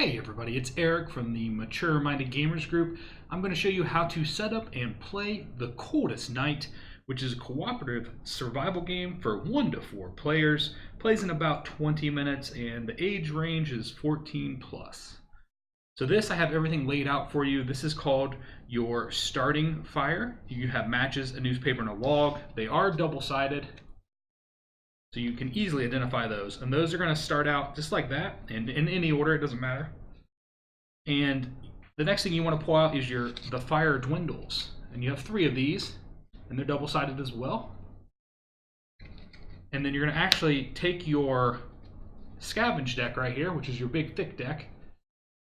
Hey everybody, it's Eric from the Mature Minded Gamers group. I'm going to show you how to set up and play the Coldest Night, which is a cooperative survival game for 1 to 4 players. Plays in about 20 minutes and the age range is 14 plus. So this, I have everything laid out for you. This is called your starting fire. You have matches, a newspaper, and a log. They are double-sided, so you can easily identify those. And those are going to start out just like that, and in any order, it doesn't matter. And the next thing you want to pull out is the fire dwindles. And you have 3 of these, and they're double-sided as well. And then you're going to actually take your scavenge deck right here, which is your big thick deck,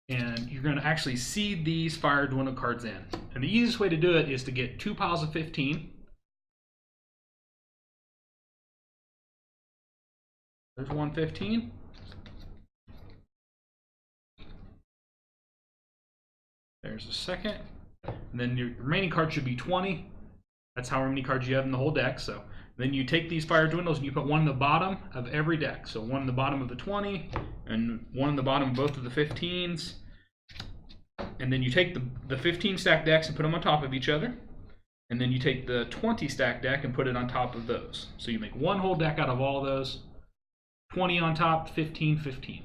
and you're going to actually seed these fire dwindle cards in. And the easiest way to do it is to get 2 piles of 15. There's 115. There's a second. And then your remaining cards should be 20. That's how many cards you have in the whole deck. So then you take these fire dwindles and you put one in the bottom of every deck. So one in the bottom of the 20 and one in the bottom of both of the 15s. And then you take the 15 stack decks and put them on top of each other. And then you take the 20 stack deck and put it on top of those. So you make one whole deck out of all those. 20 on top, 15, 15.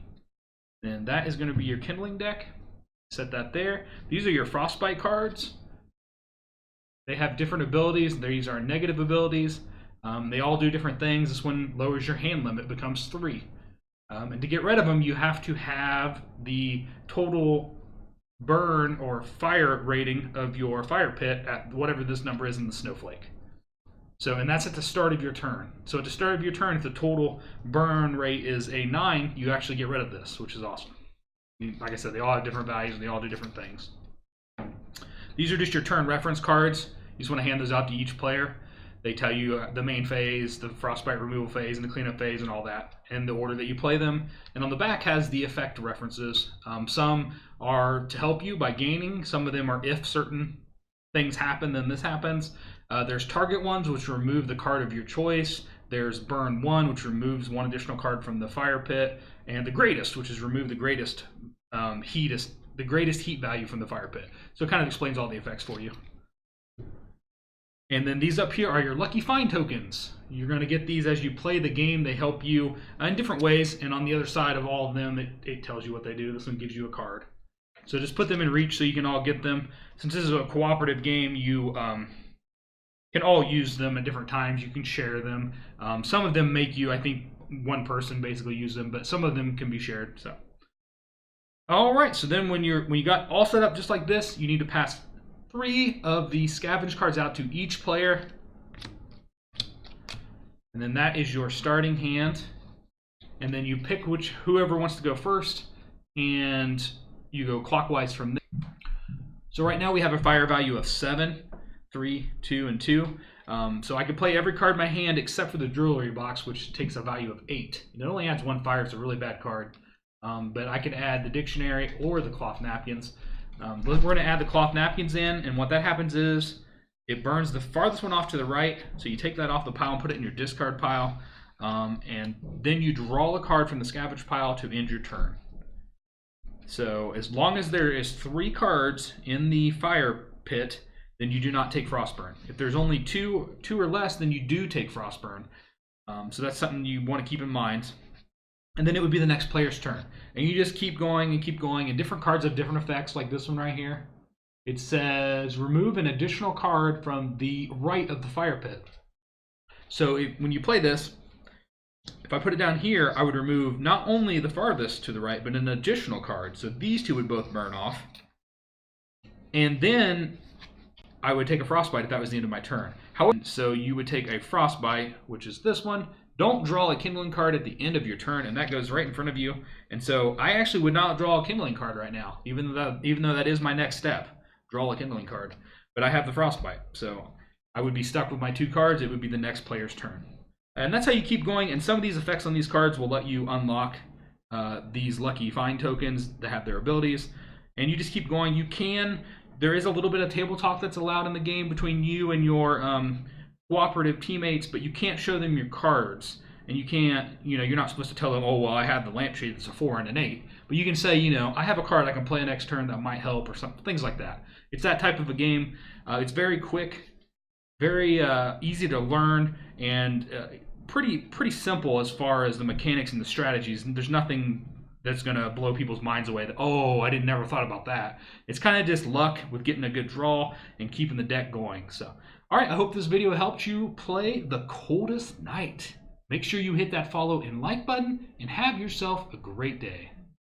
And that is going to be your kindling deck. Set that there. These are your frostbite cards. They have different abilities. These are negative abilities. They all do different things. This one lowers your hand limit, becomes 3. And to get rid of them, you have to have the total burn or fire rating of your fire pit at whatever this number is in the snowflake. So, and that's at the start of your turn. So at the start of your turn, if the total burn rate is a 9, you actually get rid of this, which is awesome. Like I said, they all have different values and they all do different things. These are just your turn reference cards. You just want to hand those out to each player. They tell you the main phase, the frostbite removal phase, and the cleanup phase, and all that, and the order that you play them. And on the back has the effect references. Some are to help you by gaining. Some of them are if certain things happen, then this happens. There's target ones, which remove the card of your choice. There's burn 1, which removes 1 additional card from the fire pit, and the greatest, which is remove the greatest heat value from the fire pit. So it kind of explains all the effects for you. And then these up here are your lucky find tokens. You're going to get these as you play the game. They help you in different ways, and on the other side of all of them, it tells you what they do. This one gives you a card. So just put them in reach so you can all get them. Since this is a cooperative game, you can all use them at different times. You can share them. Some of them make you, I think, one person basically use them, but some of them can be shared. So, all right. So then when you got all set up just like this, you need to pass 3 of the scavenge cards out to each player, and then that is your starting hand. And then you pick whoever wants to go first, and you go clockwise from there. So right now we have a fire value of 7, 3, 2, and 2. So I can play every card in my hand except for the jewelry box, which takes a value of 8. It only adds 1 fire. It's a really bad card. But I could add the dictionary or the cloth napkins. We're going to add the cloth napkins in, and what that happens is it burns the farthest one off to the right. So you take that off the pile and put it in your discard pile, and then you draw a card from the scavenge pile to end your turn. So as long as there is 3 cards in the fire pit, then you do not take frostburn. If there's only 2 or less, then you do take frostburn. So that's something you want to keep in mind. And then it would be the next player's turn. And you just keep going, and different cards have different effects, like this one right here. It says, remove an additional card from the right of the fire pit. So when you play this, if I put it down here, I would remove not only the farthest to the right, but an additional card. So these 2 would both burn off. And then I would take a frostbite if that was the end of my turn. However, so you would take a frostbite, which is this one. Don't draw a kindling card at the end of your turn, and that goes right in front of you. And so I actually would not draw a kindling card right now, even though that is my next step. Draw a kindling card. But I have the frostbite, so I would be stuck with my 2 cards. It would be the next player's turn. And that's how you keep going, and some of these effects on these cards will let you unlock these lucky find tokens that have their abilities. And you just keep going. There is a little bit of table talk that's allowed in the game between you and your cooperative teammates, but you can't show them your cards. and you can't, you're not supposed to tell them, oh, well, I have the lampshade that's a 4 and an 8. But you can say, I have a card I can play next turn that might help, or something, things like that. It's that type of a game. It's very quick, very easy to learn, and pretty simple as far as the mechanics and the strategies. There's nothing that's going to blow people's minds away that, oh, I never thought about that. It's kind of just luck with getting a good draw and keeping the deck going. So, all right, I hope this video helped you play the Coldest Night. Make sure you hit that follow and like button, and have yourself a great day.